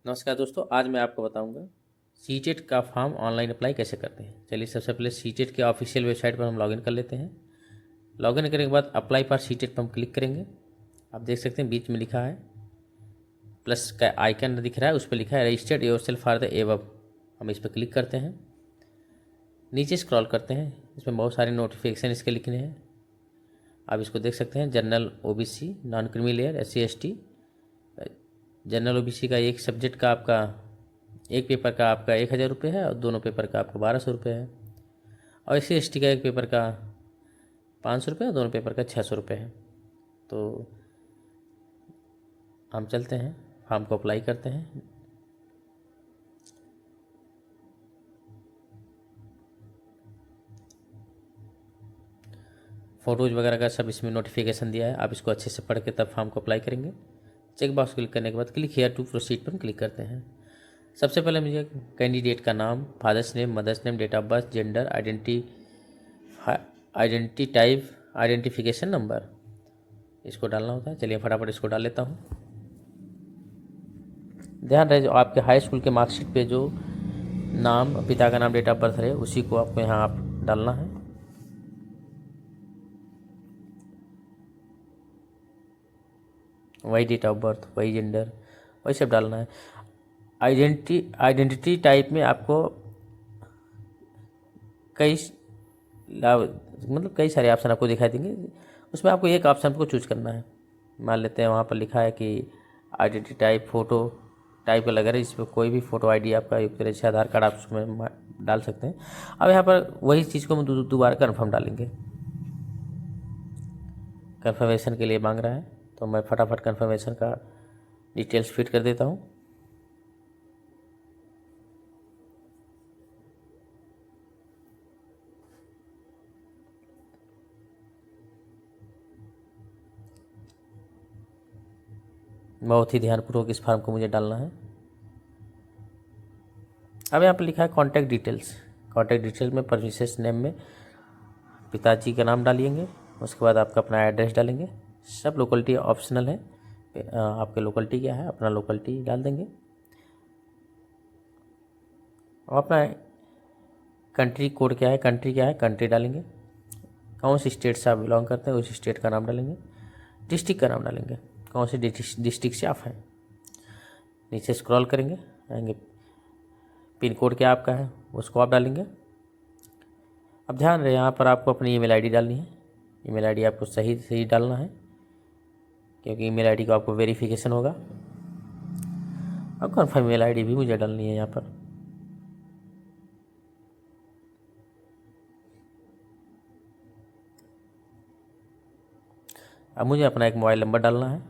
नमस्कार दोस्तों, आज मैं आपको बताऊंगा सीटेट का फॉर्म ऑनलाइन अप्लाई कैसे करते हैं। चलिए सबसे पहले सीटेट के ऑफिशियल वेबसाइट पर हम लॉगिन कर लेते हैं। लॉगिन करने के बाद अप्लाई फॉर सीटेट पर हम क्लिक करेंगे। आप देख सकते हैं बीच में लिखा है प्लस का आइकन दिख रहा है, उस पर लिखा है registered yourself for the above. हम इस पर क्लिक करते हैं, नीचे स्क्रॉल करते हैं, इसमें बहुत सारे नोटिफिकेशन इसके लिखने हैं। आप इसको देख सकते हैं, general OBC, non creamy layer, SC ST। General OBC का एक सब्जेक्ट का आपका एक पेपर का आपका 1,000 रुपये है और दोनों पेपर का आपका 1,200 रुपये है। और SC ST का एक पेपर का 500 रुपये और दोनों पेपर का 600 रुपये है। तो हम चलते हैं, फॉर्म को अप्लाई करते हैं। फ़ोटोज़ वगैरह का सब इसमें नोटिफिकेशन दिया है, आप इसको अच्छे से पढ़ के तब फॉर्म को अप्लाई करेंगे। चेक बॉक्स क्लिक करने के बाद क्लिक हियर टू प्रोसीड पर क्लिक करते हैं। सबसे पहले मुझे कैंडिडेट का नाम, father's name, mother's name, date of birth, gender, identity type, identification number, इसको डालना होता है। चलिए फटाफट इसको डाल लेता हूँ। ध्यान रहे जो आपके हाई स्कूल के मार्कशीट पे जो नाम, पिता का नाम, डेट ऑफ बर्थ रहे उसी को आपको यहाँ आप डालना है। वही डेट ऑफ बर्थ, वही जेंडर, वही सब डालना है। आइडेंटिटी टाइप में आपको कई कई सारे ऑप्शन आपको दिखाई देंगे, उसमें आपको एक ऑप्शन को चूज करना है। मान लेते हैं वहाँ पर लिखा है कि आइडेंटिटी टाइप फ़ोटो टाइप का लग रहा है, इसमें कोई भी फ़ोटो आईडी आपका एक तरह से आधार कार्ड आप उसमें डाल सकते हैं। अब यहाँ पर वही चीज़ को हम दोबारा कन्फर्म डालेंगे। कन्फर्मेशन के लिए मांग रहा है, तो मैं फटाफट कन्फर्मेशन का डिटेल्स फिट कर देता हूँ। बहुत ही ध्यानपूर्वक इस फॉर्म को मुझे डालना है। अब यहाँ पर लिखा है कॉन्टैक्ट डिटेल्स। कॉन्टैक्ट डिटेल्स में परमिसेस नेम में पिताजी का नाम डालिएंगे, उसके बाद आपका अपना एड्रेस डालेंगे। सब लोकेलिटी ऑप्शनल है, आपके लोकेलिटी क्या है अपना लोकेलिटी डाल देंगे। और अपना कंट्री कोड क्या है, कंट्री क्या है, कंट्री डालेंगे। कौन सी स्टेट से आप बिलोंग करते हैं उस स्टेट का नाम डालेंगे। डिस्ट्रिक्ट का नाम डालेंगे, कौन सी डिस्ट्रिक्ट से आप हैं। नीचे स्क्रॉल करेंगे, आएंगे पिन कोड क्या आपका है उसको आप डालेंगे। अब ध्यान रहे यहाँ पर आपको अपनी ईमेल आईडी डालनी है। ईमेल आईडी आपको सही सही डालना है, क्योंकि ईमेल आईडी को आपको वेरिफिकेशन होगा। और कन्फर्म ईमेल आईडी भी मुझे डालनी है यहाँ पर। अब मुझे अपना एक मोबाइल नंबर डालना है।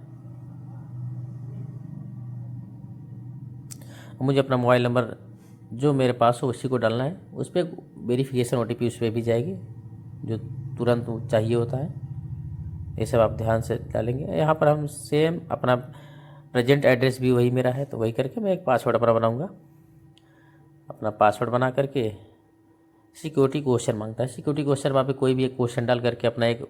मुझे अपना मोबाइल नंबर जो मेरे पास हो उसी को डालना है। उस पर वेरिफिकेशन OTP उस पर भी जाएगी जो तुरंत चाहिए होता है। ये सब आप ध्यान से डालेंगे। यहाँ पर हम सेम अपना प्रेजेंट एड्रेस भी वही मेरा है, तो वही करके मैं एक पासवर्ड अपना बनाऊँगा। अपना पासवर्ड बना करके सिक्योरिटी क्वेश्चन मांगता है। सिक्योरिटी क्वेश्चन वहाँ पे कोई भी एक क्वेश्चन डाल करके अपना एक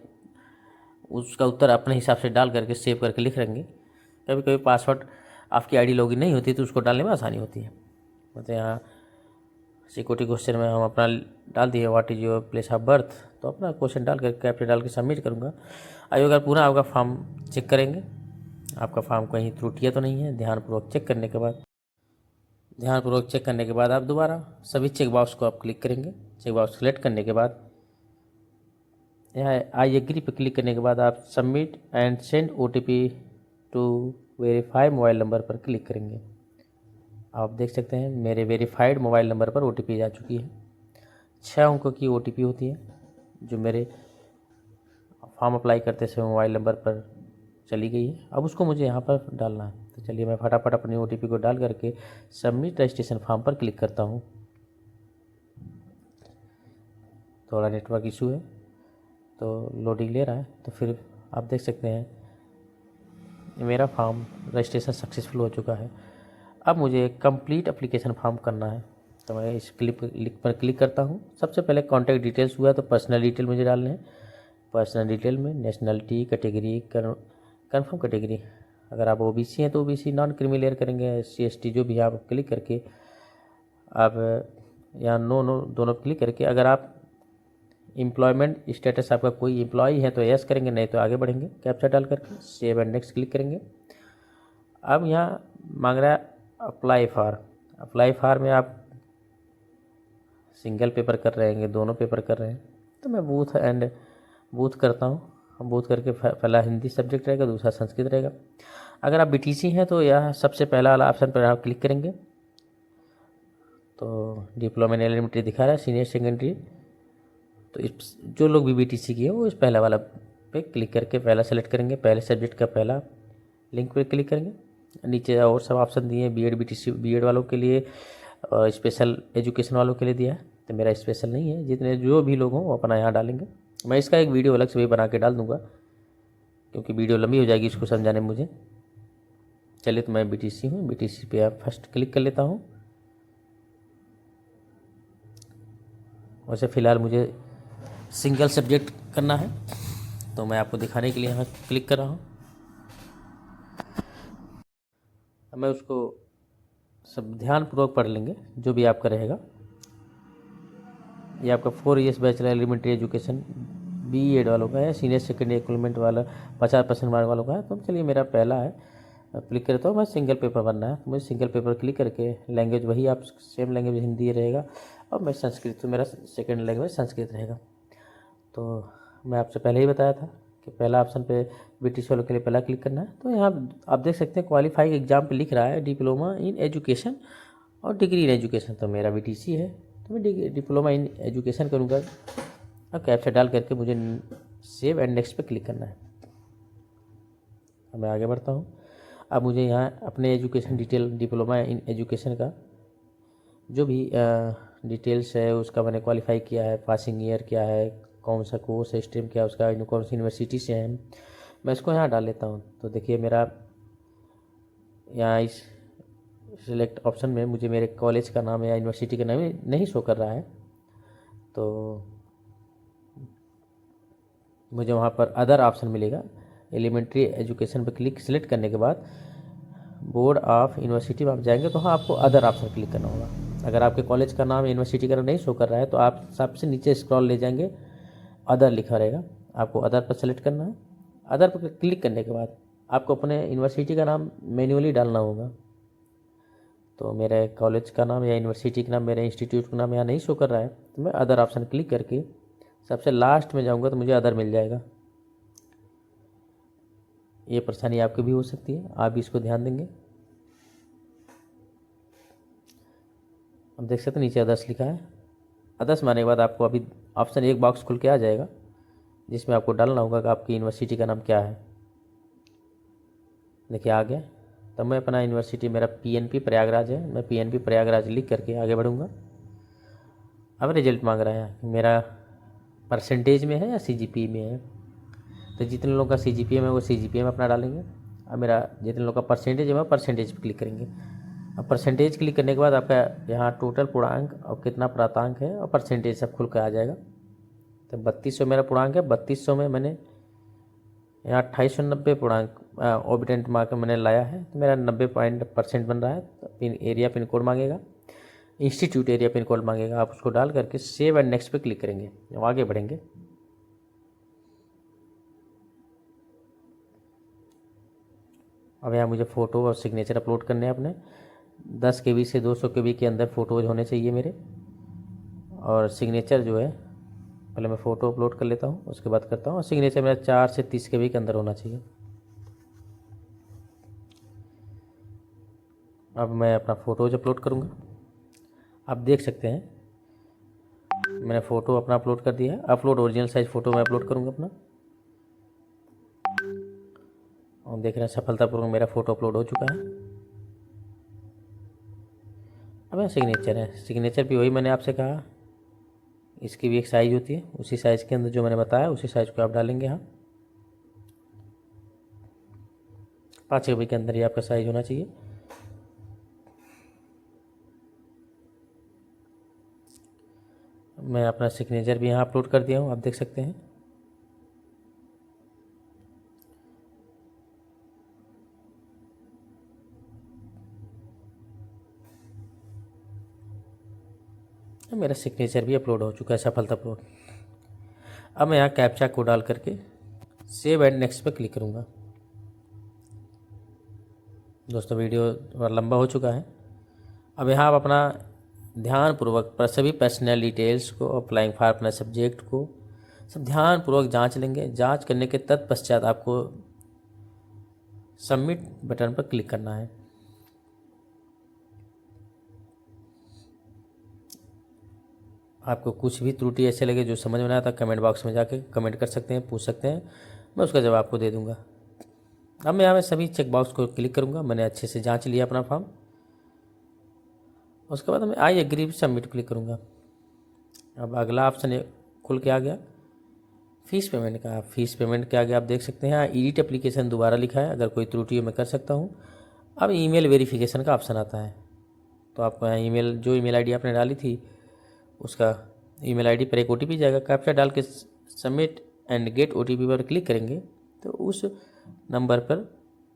उसका उत्तर अपने हिसाब से डाल करके सेव करके लिख लेंगे। कभी कभी पासवर्ड आपकी आईडी लॉगिन नहीं होती तो उसको डालने में आसानी होती है। मतलब यहाँ सिक्योरिटी क्वेश्चन में हम अपना डाल दिए what is your place of birth, तो अपना क्वेश्चन डाल कर कैप्चर डाल के सबमिट करूँगा। आइए अगर पूरा आपका फॉर्म चेक करेंगे, आपका फॉर्म कहीं त्रुटियाँ तो नहीं है। ध्यानपूर्वक चेक करने के बाद आप दोबारा सभी चेक बॉक्स को आप क्लिक करेंगे। चेक बॉक्स सेलेक्ट करने के बाद यहाँ आई एग्री पर क्लिक करने के बाद आप submit and send OTP to verify mobile number पर क्लिक करेंगे। आप देख सकते हैं मेरे वेरीफाइड मोबाइल नंबर पर OTP जा चुकी है। 6 अंकों की OTP होती है जो मेरे फॉर्म अप्लाई करते समय मोबाइल नंबर पर चली गई है। अब उसको मुझे यहाँ पर डालना है। तो चलिए मैं फटाफट अपनी OTP को डाल करके सबमिट रजिस्ट्रेशन फॉर्म पर क्लिक करता हूँ। थोड़ा नेटवर्क इशू है तो लोडिंग ले रहा है। तो फिर आप देख सकते हैं मेरा फॉर्म रजिस्ट्रेशन सक्सेसफुल हो चुका है। अब मुझे कंप्लीट एप्लीकेशन फॉर्म करना है, तो मैं इस लिंक पर क्लिक करता हूँ। सबसे पहले कॉन्टैक्ट डिटेल्स हुआ तो पर्सनल डिटेल मुझे डालने हैं। पर्सनल डिटेल में नेशनलिटी, कैटेगरी, कन्फर्म कैटेगरी अगर आप ओबीसी हैं तो ओबीसी नॉन क्रीमी लेयर करेंगे, SC ST जो भी है आप क्लिक करके आप यहाँ नो दोनों क्लिक करके, अगर आप एम्प्लॉयमेंट स्टेटस आपका कोई एम्प्लॉय है तो यस करेंगे, नहीं तो आगे बढ़ेंगे कैप्चा डाल करके सेव एंड नेक्स्ट क्लिक करेंगे। अब यहाँ मांग रहा है अप्लाई फॉर में आप सिंगल पेपर कर रहे हैं, दोनों पेपर कर रहे हैं, तो मैं बूथ करता हूँ। बूथ करके पहला हिंदी सब्जेक्ट रहेगा, दूसरा संस्कृत रहेगा। अगर आप BTC हैं तो यह सबसे पहला वाला ऑप्शन पर आप क्लिक करेंगे तो डिप्लोमा इन एलिमेंट्री दिखा रहा है, सीनियर सेकेंडरी। तो इस जो लोग भी BTC किए वो इस पहला वाला पे क्लिक करके पहला सेलेक्ट करेंगे, पहले सब्जेक्ट का पहला लिंक पे क्लिक करेंगे। नीचे और सब ऑप्शन दिए हैं, BEd BTC BEd वालों के लिए और स्पेशल एजुकेशन वालों के लिए दिया है, तो मेरा स्पेशल नहीं है। जितने जो भी लोग हों वो अपना यहाँ डालेंगे। मैं इसका एक वीडियो अलग से भी बना के डाल दूँगा क्योंकि वीडियो लंबी हो जाएगी इसको समझाने में मुझे। चलिए, तो मैं BTC हूँ, BTC पे आप फर्स्ट क्लिक कर लेता हूँ। वैसे फ़िलहाल मुझे सिंगल सब्जेक्ट करना है तो मैं आपको दिखाने के लिए यहाँ क्लिक कर रहा हूँ। अब मैं उसको सब ध्यानपूर्वक पढ़ लेंगे जो भी आपका रहेगा। ये आपका 4 years bachelor elementary education BEd वालों का है, सीनियर सेकेंडरी इक्विपमेंट वाला 50% मार्क वालों का है। तो चलिए, मेरा पहला है, क्लिक करता हूँ। मैं सिंगल पेपर बनना है तो मुझे सिंगल पेपर क्लिक करके लैंग्वेज वही आप सेम लैंग्वेज हिंदी रहेगा और मैं संस्कृत, तो मेरा सेकेंड लैंग्वेज संस्कृत रहेगा। तो मैं आपसे पहले ही बताया था कि पहला ऑप्शन पे BTC वालों के लिए पहला क्लिक करना है। तो यहाँ आप देख सकते हैं क्वालिफाइंग एग्जाम पे लिख रहा है डिप्लोमा इन एजुकेशन और डिग्री इन एजुकेशन, तो मेरा BTC है तो मैं डिप्लोमा इन एजुकेशन करूँगा। अब कैप्चा डाल करके मुझे सेव एंड नेक्स्ट पे क्लिक करना है। अब मैं आगे बढ़ता हूँ। अब मुझे यहाँ अपने education detail, diploma in education का जो भी डिटेल्स है उसका मैंने क्वालिफाई किया है, पासिंग ईयर क्या है, कौन सा कोर्स है, स्ट्रीम क्या है उसका, कौन सी यूनिवर्सिटी से है, मैं इसको यहाँ डाल लेता हूँ। तो देखिए, मेरा यहाँ इस सिलेक्ट ऑप्शन में मुझे मेरे कॉलेज का नाम या यूनिवर्सिटी का नाम नहीं शो कर रहा है, तो मुझे वहाँ पर अदर ऑप्शन मिलेगा। एलिमेंट्री एजुकेशन पर क्लिक सेलेक्ट करने के बाद बोर्ड ऑफ यूनिवर्सिटी में आप जाएंगे तो हाँ, आपको अदर ऑप्शन क्लिक करना होगा। अगर आपके कॉलेज का नाम यूनिवर्सिटी का नाम नहीं शो कर रहा है तो आप सबसे नीचे स्क्रॉल ले जाएंगे, अदर लिखा रहेगा, आपको अदर पर सेलेक्ट करना है। अदर पर क्लिक करने के बाद आपको अपने यूनिवर्सिटी का नाम मैन्युअली डालना होगा। तो मेरे कॉलेज का नाम या यूनिवर्सिटी का नाम, मेरे इंस्टीट्यूट का नाम यहाँ नहीं शो कर रहा है, तो मैं अदर ऑप्शन क्लिक करके सबसे लास्ट में जाऊँगा तो मुझे अदर मिल जाएगा। ये परेशानी आपकी भी हो सकती है, आप भी इसको ध्यान देंगे। अब देख सकते हैं नीचे अदर्स लिखा है। अदर्स मारने के बाद आपको अभी ऑप्शन एक बॉक्स खुल के आ जाएगा जिसमें आपको डालना होगा कि आपकी यूनिवर्सिटी का नाम क्या है। देखिए, आ गया। तब मैं अपना यूनिवर्सिटी, मेरा PNP प्रयागराज है, मैं PNP प्रयागराज लिख करके आगे बढ़ूँगा। अब रिजल्ट मांग रहा है, मेरा परसेंटेज में है या CGPA में है, तो जितने लोगों का CGPA में वो CGPA में अपना डालेंगे। अब मेरा जितने लोगों का परसेंटेज है वो परसेंटेज पर क्लिक करेंगे। अब परसेंटेज क्लिक करने के बाद आपका यहाँ टोटल पूर्णांक और कितना प्रांतांक है और परसेंटेज सब खुल कर आ जाएगा। तो 3200 मेरा पूर्णांक है, 3200 में मैंने यहाँ 2890 पूर्णांक ऑबिडेंट मार्क मैंने लाया है, तो मेरा 90% बन रहा है। तो एरिया पिन कोड मांगेगा, इंस्टीट्यूट एरिया पिन कोड मांगेगा, आप उसको डाल करके सेव एंड नेक्स्ट पे क्लिक करेंगे, आगे बढ़ेंगे। अब यहाँ मुझे फ़ोटो और सिग्नेचर अपलोड करने हैं अपने। 10 KB से 200 KB के अंदर फ़ोटोज़ होने चाहिए मेरे, और सिग्नेचर जो है पहले मैं फ़ोटो अपलोड कर लेता हूँ, उसके बाद करता हूँ। और सिग्नेचर मेरा 4 से 30 KB के अंदर होना चाहिए। अब मैं अपना फ़ोटोज़ अपलोड करूँगा। आप देख सकते हैं मैंने फ़ोटो अपना अपलोड कर दिया है। अपलोड ओरिजिनल साइज़ फ़ोटो मैं अपलोड करूँगा अपना, और देख रहे हैं सफलतापूर्वक मेरा फ़ोटो अपलोड हो चुका है। अब यह सिग्नेचर है, सिग्नेचर भी वही मैंने आपसे कहा, इसकी भी एक साइज़ होती है, उसी साइज़ के अंदर जो मैंने बताया उसी साइज़ को आप डालेंगे। यहाँ 5 KB के अंदर ही आपका साइज़ होना चाहिए। मैं अपना सिग्नेचर भी यहाँ अपलोड कर दिया हूँ, आप देख सकते हैं। मेरा सिग्नेचर भी अपलोड हो चुका है सफलतापूर्वक। अब मैं यहाँ कैप्चा को डाल करके सेव एंड नेक्स्ट पर क्लिक करूँगा। दोस्तों वीडियो थोड़ा लंबा हो चुका है। अब यहाँ आप अपना ध्यानपूर्वक पर सभी पर्सनल डिटेल्स को, अप्लाइंग फॉर अपना सब्जेक्ट को सब ध्यानपूर्वक जांच लेंगे। जांच करने के तत्पश्चात आपको सबमिट बटन पर क्लिक करना है। आपको कुछ भी त्रुटि ऐसे लगे जो समझ में ना आता, कमेंट बॉक्स में जाके कमेंट कर सकते हैं, पूछ सकते हैं, मैं उसका जवाब आपको दे दूंगा। अब मैं यहाँ में सभी चेक बॉक्स को क्लिक करूँगा। मैंने अच्छे से जांच लिया अपना फॉर्म। उसके बाद मैं आई एग्री सबमिट क्लिक करूँगा। अब अगला ऑप्शन खुल के आ गया फ़ीस पेमेंट का। फ़ीस पेमेंट के आगे आप देख सकते हैं एडिट एप्लीकेशन दोबारा लिखा है, अगर कोई त्रुटि हो मैं कर सकता हूँ। अब ईमेल वेरिफिकेशन का ऑप्शन आता है, तो आपको यहाँ ईमेल जो ईमेल आईडी आपने डाली थी उसका ईमेल आईडी पर एक ओटीपी जाएगा। कैप्चा डाल के सबमिट एंड गेट ओटीपी पर क्लिक करेंगे तो उस नंबर पर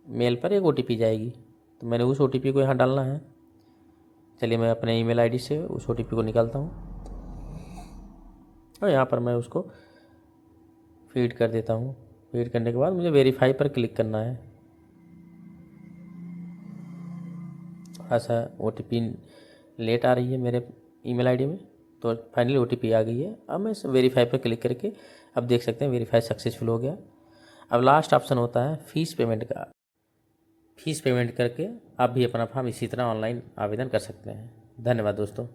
मेल पर एक ओटीपी जाएगी। तो मैंने उस ओटीपी को यहाँ डालना है। चलिए मैं अपने ईमेल आईडी से उस ओटीपी को निकालता हूँ और यहाँ पर मैं उसको फीड कर देता हूँ। फीड करने के बाद मुझे वेरीफाई पर क्लिक करना है। थोड़ा सा ओटीपी लेट आ रही है मेरे ईमेल आईडी में, तो फाइनली ओटीपी आ गई है। अब मैं वेरीफाई पर क्लिक करके अब देख सकते हैं वेरीफाई सक्सेसफुल हो गया। अब लास्ट ऑप्शन होता है फ़ीस पेमेंट का। फ़ीस पेमेंट करके आप भी अपना फॉर्म इसी तरह ऑनलाइन आवेदन कर सकते हैं। धन्यवाद दोस्तों।